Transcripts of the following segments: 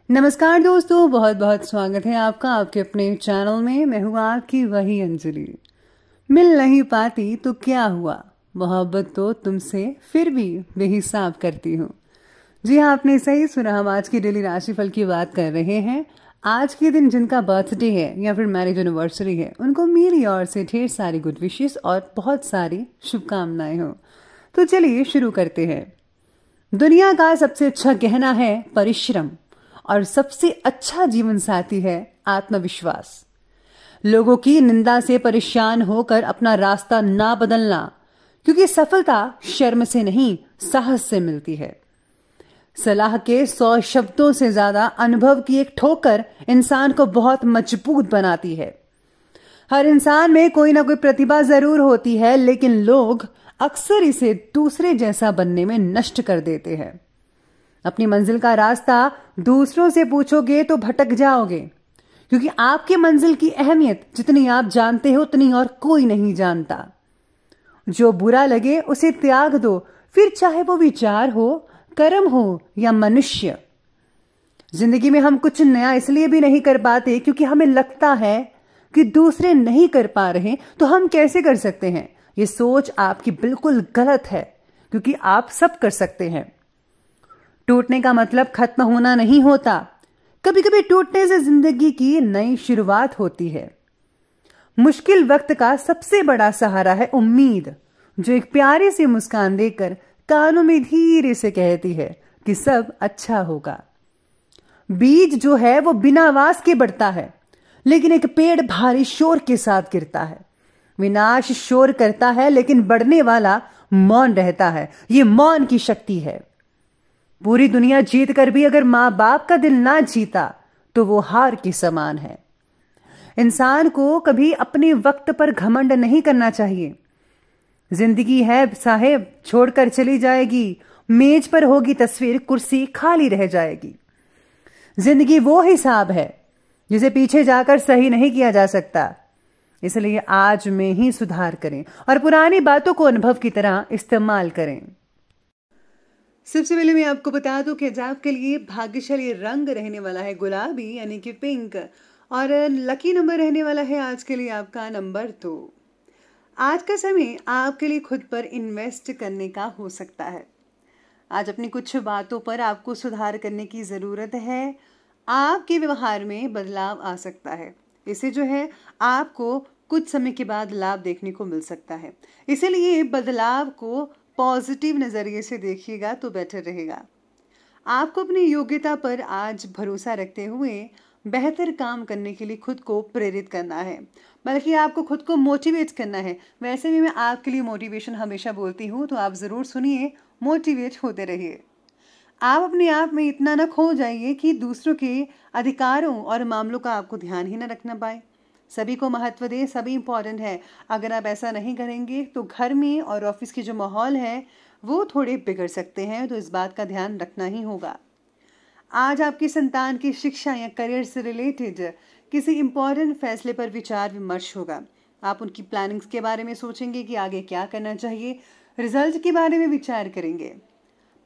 नमस्कार दोस्तों, बहुत बहुत स्वागत है आपका आपके अपने चैनल में। मैं हूँ आपकी वही अंजलि। मिल नहीं पाती तो क्या हुआ, मोहब्बत तो तुमसे फिर भी बेहिसाब करती हूँ। जी हाँ, आपने सही सुना। हम आज की डेली राशिफल की बात कर रहे हैं। आज के दिन जिनका बर्थडे है या फिर मैरिज एनिवर्सरी है, उनको मेरी ओर से ढेर सारी गुड विशेस और बहुत सारी शुभकामनाएं हो। तो चलिए शुरू करते हैं। दुनिया का सबसे अच्छा गहना है परिश्रम और सबसे अच्छा जीवन साथी है आत्मविश्वास। लोगों की निंदा से परेशान होकर अपना रास्ता ना बदलना, क्योंकि सफलता शर्म से नहीं साहस से मिलती है। सलाह के 100 शब्दों से ज्यादा अनुभव की एक ठोकर इंसान को बहुत मजबूत बनाती है। हर इंसान में कोई ना कोई प्रतिभा जरूर होती है, लेकिन लोग अक्सर इसे दूसरे जैसा बनने में नष्ट कर देते हैं। अपनी मंजिल का रास्ता दूसरों से पूछोगे तो भटक जाओगे, क्योंकि आपकी मंजिल की अहमियत जितनी आप जानते हो उतनी और कोई नहीं जानता। जो बुरा लगे उसे त्याग दो, फिर चाहे वो विचार हो, कर्म हो या मनुष्य। जिंदगी में हम कुछ नया इसलिए भी नहीं कर पाते क्योंकि हमें लगता है कि दूसरे नहीं कर पा रहे तो हम कैसे कर सकते हैं। ये सोच आपकी बिल्कुल गलत है, क्योंकि आप सब कर सकते हैं। टूटने का मतलब खत्म होना नहीं होता। कभी कभी टूटने से जिंदगी की नई शुरुआत होती है। मुश्किल वक्त का सबसे बड़ा सहारा है उम्मीद, जो एक प्यारी सी मुस्कान देकर कानों में धीरे से कहती है कि सब अच्छा होगा। बीज जो है वो बिना आवाज के बढ़ता है, लेकिन एक पेड़ भारी शोर के साथ गिरता है। विनाश शोर करता है, लेकिन बढ़ने वाला मौन रहता है। ये मौन की शक्ति है। पूरी दुनिया जीत कर भी अगर मां बाप का दिल ना जीता तो वो हार के समान है। इंसान को कभी अपने वक्त पर घमंड नहीं करना चाहिए। जिंदगी है साहेब, छोड़कर चली जाएगी। मेज पर होगी तस्वीर, कुर्सी खाली रह जाएगी। जिंदगी वो हिसाब है जिसे पीछे जाकर सही नहीं किया जा सकता। इसलिए आज में ही सुधार करें और पुरानी बातों को अनुभव की तरह इस्तेमाल करें। सबसे पहले मैं आपको बता दूं कि आज आपके लिए भाग्यशाली रंग रहने वाला है गुलाबी, यानी कि पिंक, और लकी नंबर रहने वाला है आज के लिए आपका नंबर 2। आज का समय आपके लिए खुद पर इन्वेस्ट करने का हो सकता है। आज अपनी कुछ बातों पर आपको सुधार करने की जरूरत है। आपके व्यवहार में बदलाव आ सकता है। इसे जो है आपको कुछ समय के बाद लाभ देखने को मिल सकता है। इसीलिए बदलाव को पॉजिटिव नजरिए से देखिएगा तो बेटर रहेगा। आपको अपनी योग्यता पर आज भरोसा रखते हुए बेहतर काम करने के लिए खुद को प्रेरित करना है, बल्कि आपको खुद को मोटिवेट करना है। वैसे भी मैं आपके लिए मोटिवेशन हमेशा बोलती हूँ, तो आप जरूर सुनिए, मोटिवेट होते रहिए। आप अपने आप में इतना न खो जाइए कि दूसरों के अधिकारों और मामलों का आपको ध्यान ही न रखना पाए। सभी को महत्व दें, सभी इंपॉर्टेंट है। अगर आप ऐसा नहीं करेंगे तो घर में और ऑफिस के जो माहौल है वो थोड़े बिगड़ सकते हैं, तो इस बात का ध्यान रखना ही होगा। आज आपकी संतान की शिक्षा या करियर से रिलेटेड किसी इंपॉर्टेंट फैसले पर विचार विमर्श होगा। आप उनकी प्लानिंग्स के बारे में सोचेंगे कि आगे क्या करना चाहिए। रिजल्ट के बारे में विचार करेंगे।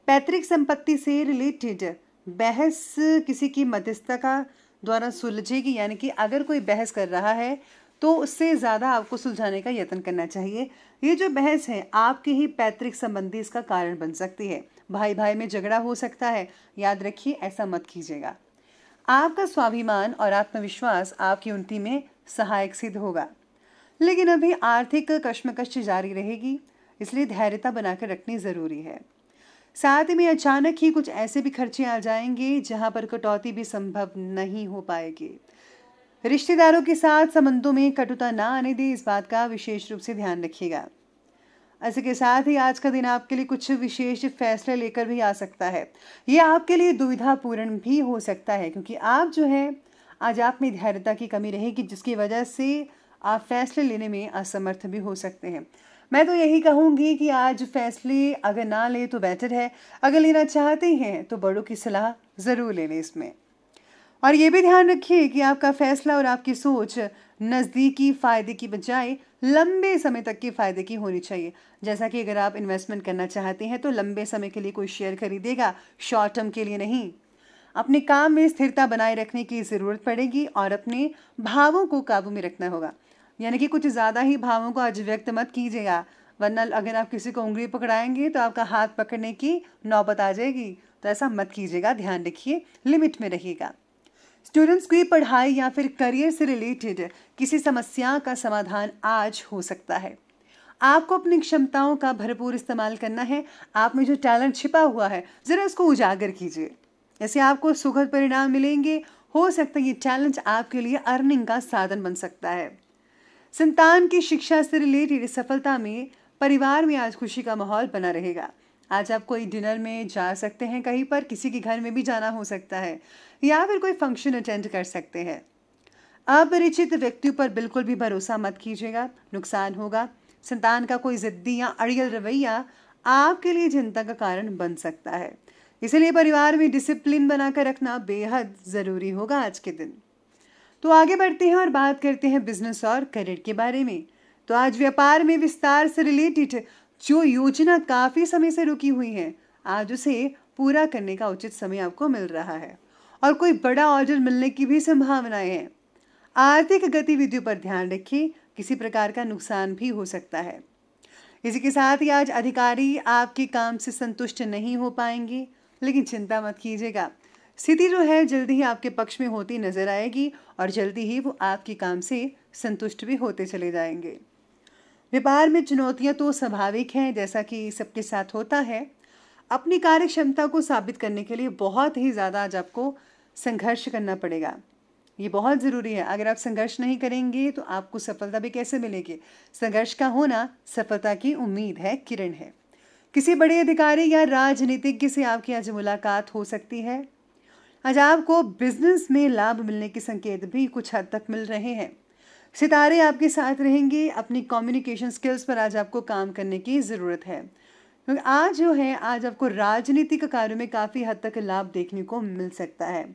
पैतृक संपत्ति से रिलेटेड बहस किसी की मध्यस्थता का द्वारा सुलझेगी, यानी कि अगर कोई बहस कर रहा है तो उससे ज्यादा आपको सुलझाने का यत्न करना चाहिए। ये जो बहस है आपके ही पैतृक संबंधी इसका कारण बन सकती है। भाई भाई में झगड़ा हो सकता है, याद रखिए, ऐसा मत कीजिएगा। आपका स्वाभिमान और आत्मविश्वास आपकी उन्नति में सहायक सिद्ध होगा, लेकिन अभी आर्थिक कश्मकश जारी रहेगी, इसलिए धैर्यता बनाकर रखनी जरूरी है। साथ में अचानक ही कुछ ऐसे भी खर्चे आ जाएंगे जहां पर कटौती भी संभव नहीं हो पाएगी। रिश्तेदारों के साथ संबंधों में कटुता ना आने दे, इस बात का विशेष रूप से ध्यान रखिएगा। इसी के साथ ही आज का दिन आपके लिए कुछ विशेष फैसले लेकर भी आ सकता है। ये आपके लिए दुविधापूर्ण भी हो सकता है, क्योंकि आप जो है आज आप में धैर्यता की कमी रहेगी, जिसकी वजह से आप फैसले लेने में असमर्थ भी हो सकते हैं। मैं तो यही कहूंगी कि आज फैसले अगर ना ले तो बेटर है। अगर लेना चाहते हैं तो बड़ों की सलाह जरूर ले लें इसमें। और ये भी ध्यान रखिए कि आपका फैसला और आपकी सोच नजदीकी फायदे की बजाय लंबे समय तक के फायदे की होनी चाहिए। जैसा कि अगर आप इन्वेस्टमेंट करना चाहते हैं तो लंबे समय के लिए कोई शेयर खरीदेगा, शॉर्ट टर्म के लिए नहीं। अपने काम में स्थिरता बनाए रखने की ज़रूरत पड़ेगी और अपने भावों को काबू में रखना होगा। यानी कि कुछ ज़्यादा ही भावों को आज व्यक्त मत कीजिएगा, वरना अगर आप किसी को उंगली पकड़ाएंगे तो आपका हाथ पकड़ने की नौबत आ जाएगी। तो ऐसा मत कीजिएगा, ध्यान रखिए, लिमिट में रहिएगा। स्टूडेंट्स की पढ़ाई या फिर करियर से रिलेटेड किसी समस्या का समाधान आज हो सकता है। आपको अपनी क्षमताओं का भरपूर इस्तेमाल करना है। आप में जो टैलेंट छिपा हुआ है ज़रा इसको उजागर कीजिए, ऐसे आपको सुखद परिणाम मिलेंगे। हो सकता है ये टैलेंट आपके लिए अर्निंग का साधन बन सकता है। संतान की शिक्षा से रिलेटेड सफलता में परिवार में आज खुशी का माहौल बना रहेगा। आज आप कोई डिनर में जा सकते हैं, कहीं पर किसी के घर में भी जाना हो सकता है, या फिर कोई फंक्शन अटेंड कर सकते हैं। अपरिचित व्यक्तियों पर बिल्कुल भी भरोसा मत कीजिएगा, नुकसान होगा। संतान का कोई जिद्दी या अड़ियल रवैया आपके लिए चिंता का कारण बन सकता है, इसलिए परिवार में डिसिप्लिन बनाकर रखना बेहद ज़रूरी होगा आज के दिन। तो आगे बढ़ते हैं और बात करते हैं बिजनेस और करियर के बारे में। तो आज व्यापार में विस्तार से रिलेटेड जो योजना काफ़ी समय से रुकी हुई है, आज उसे पूरा करने का उचित समय आपको मिल रहा है और कोई बड़ा ऑर्डर मिलने की भी संभावनाएं हैं। आर्थिक गतिविधियों पर ध्यान रखिए, किसी प्रकार का नुकसान भी हो सकता है। इसी के साथ ही आज अधिकारी आपके काम से संतुष्ट नहीं हो पाएंगे, लेकिन चिंता मत कीजिएगा, स्थिति जो है जल्दी ही आपके पक्ष में होती नजर आएगी और जल्दी ही वो आपके काम से संतुष्ट भी होते चले जाएंगे। व्यापार में चुनौतियां तो स्वाभाविक हैं, जैसा कि सबके साथ होता है। अपनी कार्य क्षमता को साबित करने के लिए बहुत ही ज़्यादा आज आपको संघर्ष करना पड़ेगा, ये बहुत ज़रूरी है। अगर आप संघर्ष नहीं करेंगे तो आपको सफलता भी कैसे मिलेगी। संघर्ष का होना सफलता की उम्मीद है, किरण है। किसी बड़े अधिकारी या राजनीतिज्ञ से आपकी आज मुलाकात हो सकती है। आज आपको बिजनेस में लाभ मिलने के संकेत भी कुछ हद तक मिल रहे हैं। सितारे आपके साथ रहेंगे। अपनी कम्युनिकेशन स्किल्स पर आज आपको काम करने की ज़रूरत है, क्योंकि आज जो है आज आपको राजनीतिक कार्यों में काफ़ी हद तक लाभ देखने को मिल सकता है।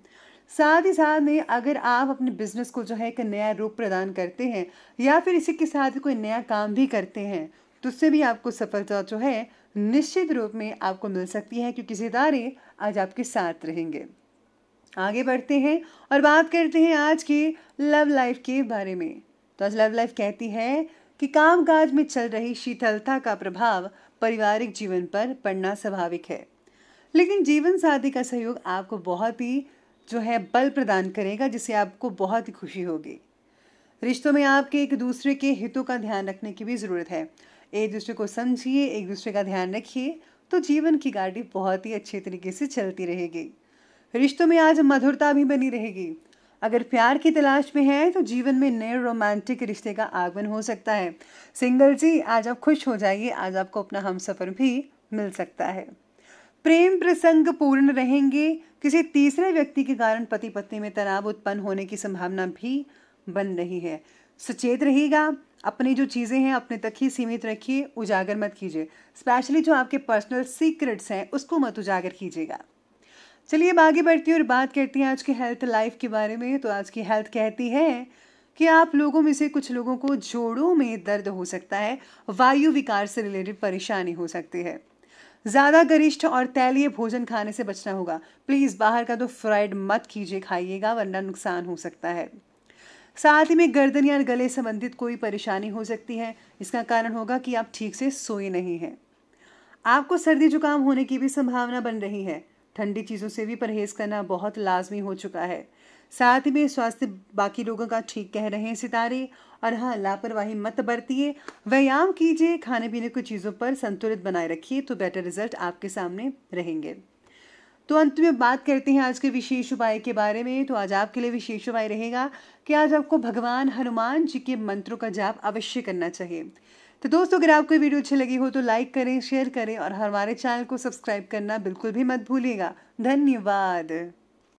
साथ ही साथ में अगर आप अपने बिजनेस को जो है एक नया रूप प्रदान करते हैं या फिर इसी के साथ कोई नया काम भी करते हैं, तो उससे भी आपको सफलता जो है निश्चित रूप में आपको मिल सकती है, क्योंकि सितारे आज आपके साथ रहेंगे। आगे बढ़ते हैं और बात करते हैं आज की लव लाइफ के बारे में। तो आज लव लाइफ कहती है कि कामकाज में चल रही शीतलता का प्रभाव पारिवारिक जीवन पर पड़ना स्वाभाविक है, लेकिन जीवन साथी का सहयोग आपको बहुत ही जो है बल प्रदान करेगा, जिससे आपको बहुत ही खुशी होगी। रिश्तों में आपके एक दूसरे के हितों का ध्यान रखने की भी ज़रूरत है। एक दूसरे को समझिए, एक दूसरे का ध्यान रखिए, तो जीवन की गाड़ी बहुत ही अच्छे तरीके से चलती रहेगी। रिश्तों में आज मधुरता भी बनी रहेगी। अगर प्यार की तलाश में है तो जीवन में नए रोमांटिक रिश्ते का आगमन हो सकता है। सिंगल जी आज आप खुश हो जाइए, आज आपको अपना हमसफर भी मिल सकता है। प्रेम प्रसंग पूर्ण रहेंगे। किसी तीसरे व्यक्ति के कारण पति पत्नी में तनाव उत्पन्न होने की संभावना भी बन रही है। सचेत रहिएगा, अपनी जो चीज़ें हैं अपने तक ही सीमित रखिए, उजागर मत कीजिए। स्पेशली जो आपके पर्सनल सीक्रेट्स हैं उसको मत उजागर कीजिएगा। चलिए अब आगे बढ़ती है और बात करती हैं आज की हेल्थ लाइफ के बारे में। तो आज की हेल्थ कहती है कि आप लोगों में से कुछ लोगों को जोड़ों में दर्द हो सकता है, वायु विकार से रिलेटेड परेशानी हो सकती है। ज़्यादा गरिष्ठ और तैलीय भोजन खाने से बचना होगा। प्लीज़ बाहर का तो फ्राइड मत कीजिए, खाइएगा, वरना नुकसान हो सकता है। साथ ही में गर्दन या गले संबंधित कोई परेशानी हो सकती है। इसका कारण होगा कि आप ठीक से सोए नहीं हैं। आपको सर्दी जुकाम होने की भी संभावना बन रही है। ठंडी चीज़ों से भी परहेज करना बहुत लाजमी हो चुका है। साथ ही में स्वास्थ्य बाकी लोगों का ठीक कह रहे हैं सितारे। और हाँ, लापरवाही मत बरतिए, व्यायाम कीजिए, खाने पीने की चीज़ों पर संतुलित बनाए रखिए, तो बेटर रिजल्ट आपके सामने रहेंगे। तो अंत में बात करते हैं आज के विशेष उपाय के बारे में। तो आज आपके लिए विशेष उपाय रहेगा कि आज आपको भगवान हनुमान जी के मंत्रों का जाप अवश्य करना चाहिए। तो दोस्तों, अगर आपको वीडियो अच्छी लगी हो तो लाइक करें, शेयर करें और हमारे चैनल को सब्सक्राइब करना बिल्कुल भी मत भूलिएगा। धन्यवाद।